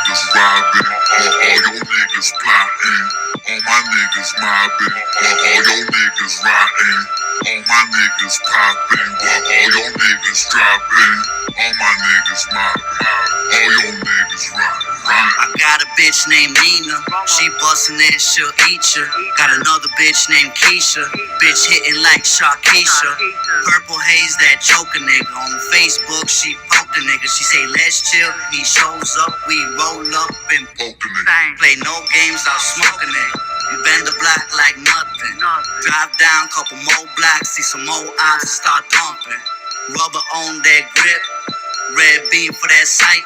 niggas robbing, all your niggas plotting. All my niggas mobbing, all your niggas rotting. All my niggas popping, all your niggas dropping. All my niggas mobbing, all your niggas rotting. I got a bitch named Nina, she bustin' and she'll eat ya. Got another bitch named Keisha, bitch hitting like Sharkeisha. Purple haze that choke a nigga. On Facebook she poke a nigga. She say let's chill, he shows up, we roll up and Poke a nigga. play no games, I'll smoke a nigga. We bend the block like nothing. Drive down, couple more blocks, see some more eyes and start dumping. Rubber on that grip, red beam for that sight.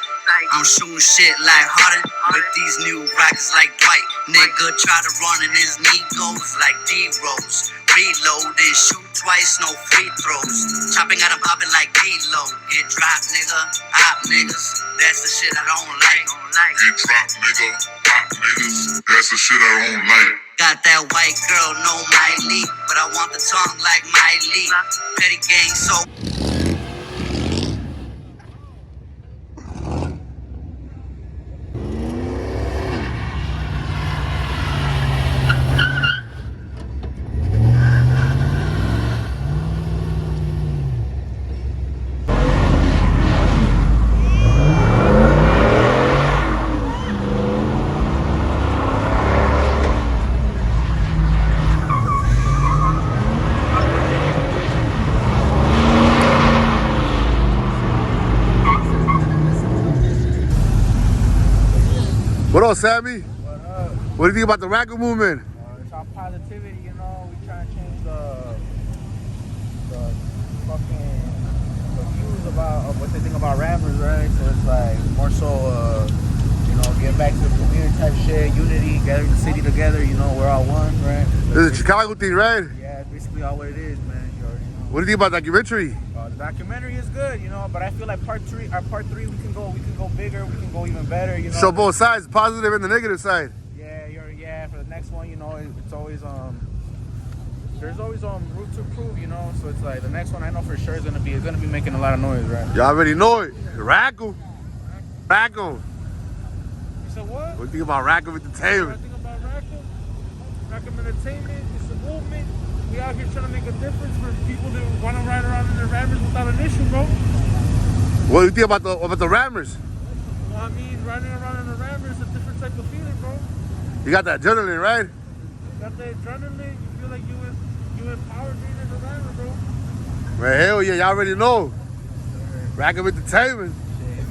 I'm shooting shit like Harden with these new rockets like Dwight. Nigga try to run and his knee goes like D-Rose. Reload and shoot twice, no free throws. Chopping out and popping like D-Lo. Get dropped, nigga, op niggas. That's the shit I don't like. Get dropped, nigga, pop niggas. That's the shit I don't like. Got that white girl, no Miley, but I want the tongue like Miley. Petty gang, so. What up, Sammy? What up? What do you think about the Racket movement? It's all positivity, you know. We trying to change the fucking the views about what they think about rappers, right? So it's like more so, you know, getting back to the community type shit, unity, gathering the city together. You know, we're all one, right? This is a Chicago thing, right? Yeah, it's basically all what it is, man. You already know. What do you think about the documentary? The documentary is good, you know, but I feel like part three, we can go bigger, we can go even better, you know. Show both sides, positive and the negative side. Yeah, for the next one, you know, it's always there's always room to improve, you know. So it's like the next one I know for sure is gonna be making a lot of noise, right? You already know it. Racket. Racket. You said what? What do you think about Racket Entertainment? I think about Racket Entertainment. It's a movement. We out here trying to make a difference for people that want to ride around in their rammers without an issue, bro. What do you think about the rammers? Well, I mean, riding around in the rammer is a different type of feeling, bro. You got that adrenaline, right? You got the adrenaline. You feel like you empowered being in the rammer, bro. Man, hell yeah, y'all already know. Racket Entertainment.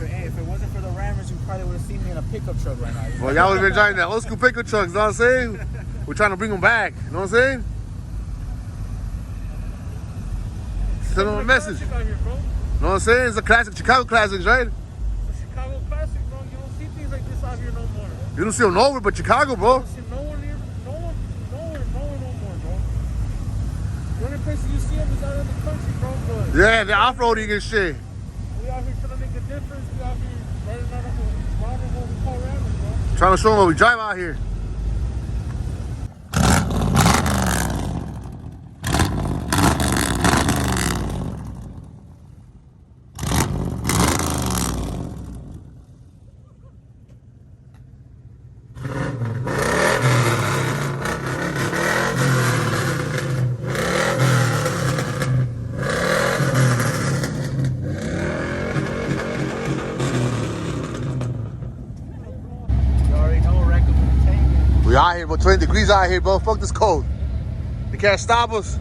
If it wasn't for the rammers, you probably would have seen me in a pickup truck right now. Well, y'all would have been driving that old school pickup trucks, you know what I'm saying? We're trying to bring them back, you know what I'm saying? Send them a message. Out here, bro. You know what I'm saying? It's a classic, Chicago classics, right? It's a Chicago classic, bro. You don't see things like this out here no more. You don't see them nowhere but Chicago, bro. You don't see nowhere no more, bro. The only place you see them is out in the country, bro. But Yeah, the off-roading and shit. we out here trying to make a difference. We out here riding out of what we call rammers, bro. Trying to show them what we drive out here. We out here, bro. 20 degrees out here, bro. Fuck this cold. They can't stop us.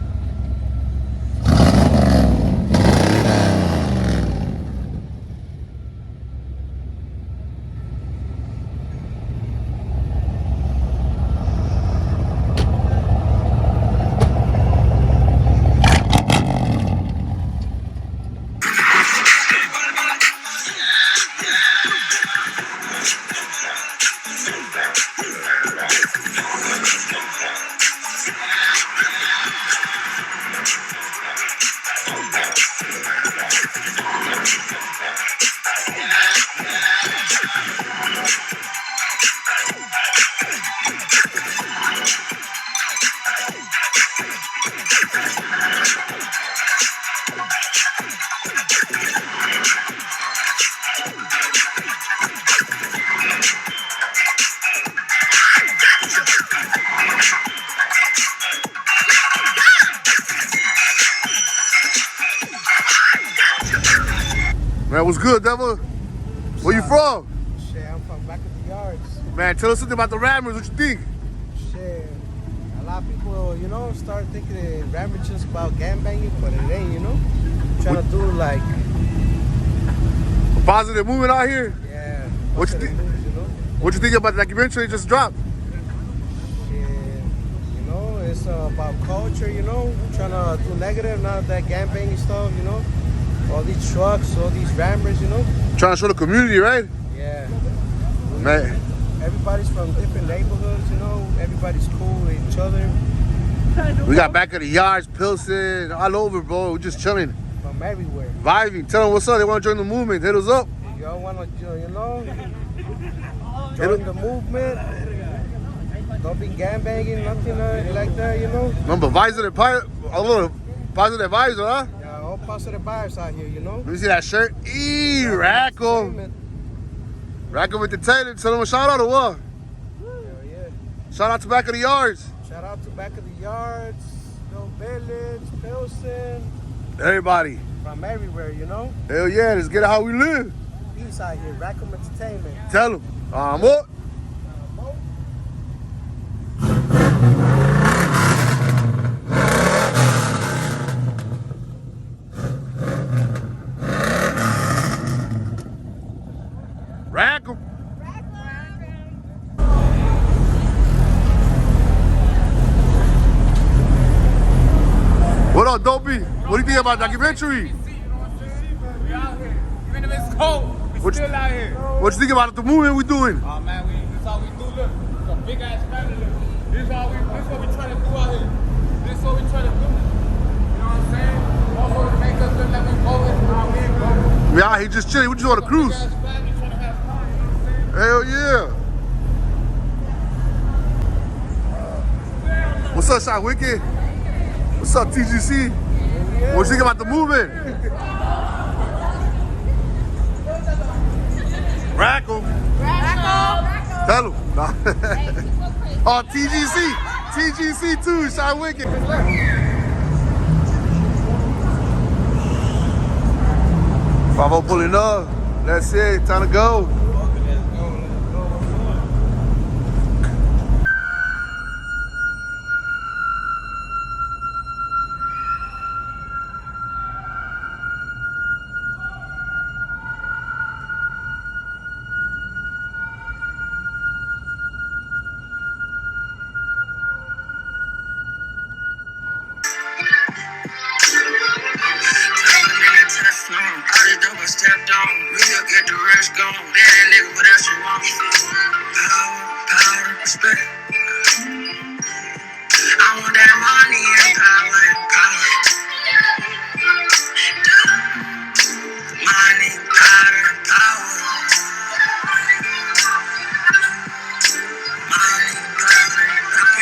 Man, what's good, Devil? Where you from? Shit, I'm from back at the yards. Man, tell us something about the Rammers. What you think? Shit, a lot of people, you know, start thinking that Rammers just about gangbanging, but it ain't, you know. Trying to do like, A positive movement out here? yeah. What you positive think? moves, you know. What you think about the documentary just dropped? Shit, you know, it's about culture, you know. Trying to do negative, not that gangbanging stuff, you know. All these trucks, all these Rammers, you know. Trying to show the community, right? Yeah. Man, Everybody's from different neighborhoods, you know. Everybody's cool with each other. we got back at the yards, Pilsen, all over, bro. We're just chilling, From everywhere. vibing. Tell them what's up. They want to join the movement. Hit us up. If y'all want to, you know, join the movement. Don't be gangbanging, nothing like that, you know. Remember, positive vibes, huh? Yeah, all positive vibes out here, you know. Let me see that shirt. Racket. Racket with the Taylor. Tell them a shout out or what? Hell yeah. Shout out to back of the yards. Shout out to Back of the Yards, Bill Village, Pilsen, Everybody. from everywhere, you know. Hell yeah, let's get it how we live. Peace out here, Rackham Entertainment. Tell them. What? Rack 'em. What up, Dopey? What do you think about the documentary? We out here. Even if it's cold, we What still you- out here. What you think about the movement we doing? Oh man, this all we do. Look, it's a big ass family. This what we trying to do out here. This what we trying to do. You know what I'm saying? Motherfuckers make us look like we bogus. Nah, we ain't bogus. We out here just chilling. We just on a Big cruise. ass family trying to have fun. You know what I'm saying? Hell yeah. What's up, Chiwicked? What's up, TGC? What you think about the movement? Rack 'em. Tell him. Nah. Oh, TGC too, Chiwicked. 5-0 pulling up. That's it. Time to go. All the dope I stepped on, real get the rest gone. Bad nigga, what else you want? Power, respect. I want that money and power. Money, power, and power. Money, power, and power.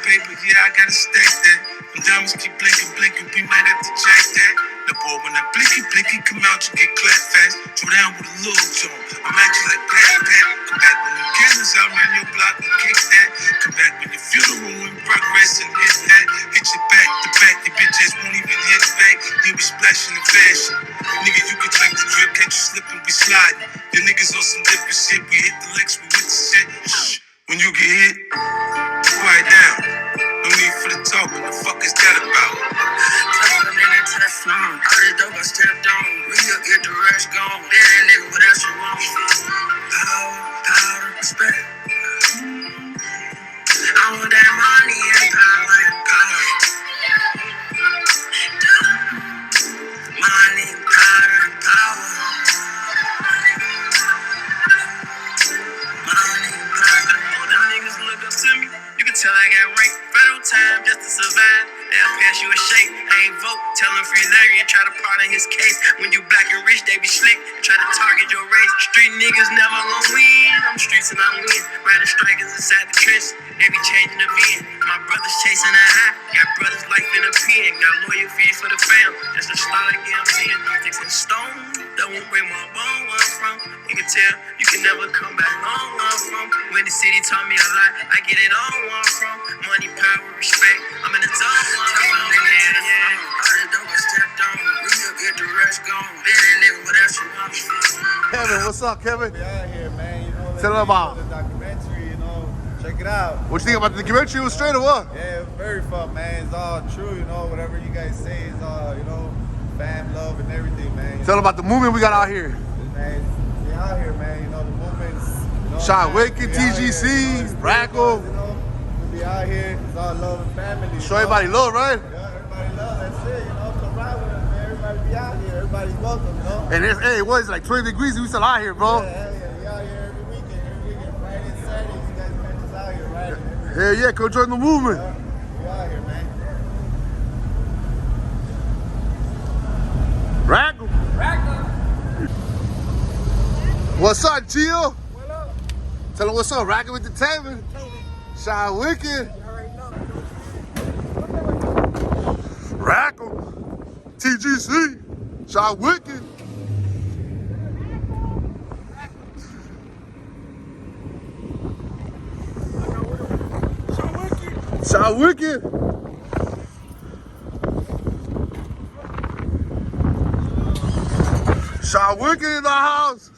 Paper, yeah, I gotta stack that. Them diamonds keep blinking, we might have to check that. The boy, when that blicky, come out, you get clap fast. Throw down with a little tone. I'm actually like pat. Come back when the candles out around your block, we kick that. Come back when you feel the room, we progress and hit that. Hit your back to back, the bitches won't even hit back. You be splashing in fashion. Nigga, you can track the drip, catch you slipping, we sliding. Your niggas on some different shit, we hit the licks, we with the shit. Shh. When you get hit, quiet down. No need for the talk, what the fuck is that about? Teflon, all the dope I stepped on. Real get the rest gone. Bad nigga, what else you want? Power, respect. I want that money and power. Money, power, and power. Money, power. All them niggas look up to me. You can tell I got rank. Federal time just to survive. They'll pass you a shake. I ain't vote. Tell him free Larry and try to pardon his case. When you black and rich, they be slick. Try to target your race. Street niggas never gon' win. I'm streets and I'm win. Riding strikers inside the trench. They be changing the VIN. My brothers chasing a high. Got brothers life in a pen. Got loyal fees for the fam. Just a start again. I'm seeing sticks and stone. That won't bring my bone where I'm from. You can tell you can never come back home where I'm from. When the city taught me a lot, I get it all where I'm from. Money, power, respect. I'm in the zone where I'm from. All the dope I stepped on. Real get the rest gone. Bad nigga, what else you want? Kevin. What's up, Kevin? We out here, man. You know, Tell them about the documentary. You know, check it out. what you think about the documentary. It was straight or what? Yeah, very fun, man. It's all true. You know, whatever you guys say is all, you know, fam love and everything, man. Tell them about the movement we got out here. Man, we out here, man. You know, the movements. You know, Chiwicked, we out here, TGC, you know, it's Racket. You know, we out here. It's all love and family. Show everybody love, right? Yeah, everybody love. That's it. You know, come ride with us, man. Everybody be out here. Everybody's welcome. You know. And it's, hey, what is it, like 20 degrees? We still out here, bro. Yeah, hell yeah. We out here every weekend. Every weekend, Friday and Saturday. You guys catch us out here, right? Hell yeah, come join the movement. We out here, man. Racket. What's up, Gio? What up? Tell them what's up, Racket with the Taven. Chiwicked. Racket. TGC. Chiwicked. Chiwicked. Chiwicked in the house.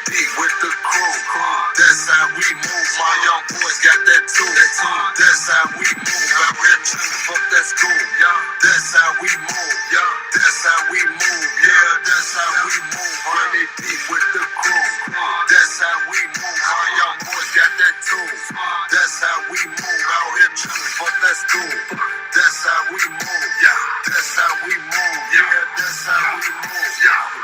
Deep with the crew. That's how we move. My young boys got that too. That's how we move. Out here chillin', fuck that school. That's how we move. That's how we move. Yeah, that's how we move. Honey deep with the crew. That's how we move. My young boys got that too. That's how we move. Out here chillin', fuck that school. That's how we move. That's how we move. Yeah, that's how we move.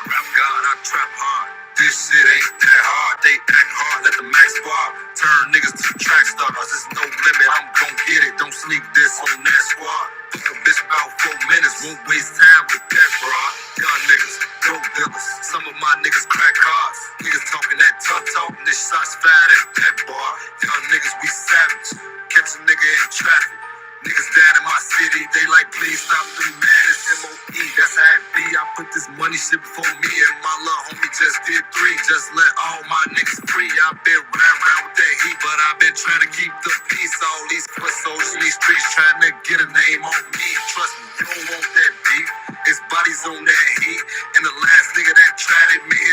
Rap God, I trap hard. This shit ain't that hard, they act hard, let the max bar. Turn niggas to track stars, there's no limit, I'm gon' get it. Don't sneak this on that squad. Fuck a bitch about 4 minutes, won't waste time with that broad. Young niggas, dope dealers, some of my niggas crack cards. Niggas talking that tough talk, this shots fired at that bar. Young niggas, we savage, catch a nigga in traffic. Niggas down in my city, they like, please stop the madness. MOE, that's how it be. I put this money shit before me and my little homie just did 3. Just let all my niggas free. I been round with that heat, but I been trying to keep the peace. All these foot soldiers in these streets trying to get a name on me. Trust me, you don't want that beef. It's bodies on that heat. And the last nigga that tried it made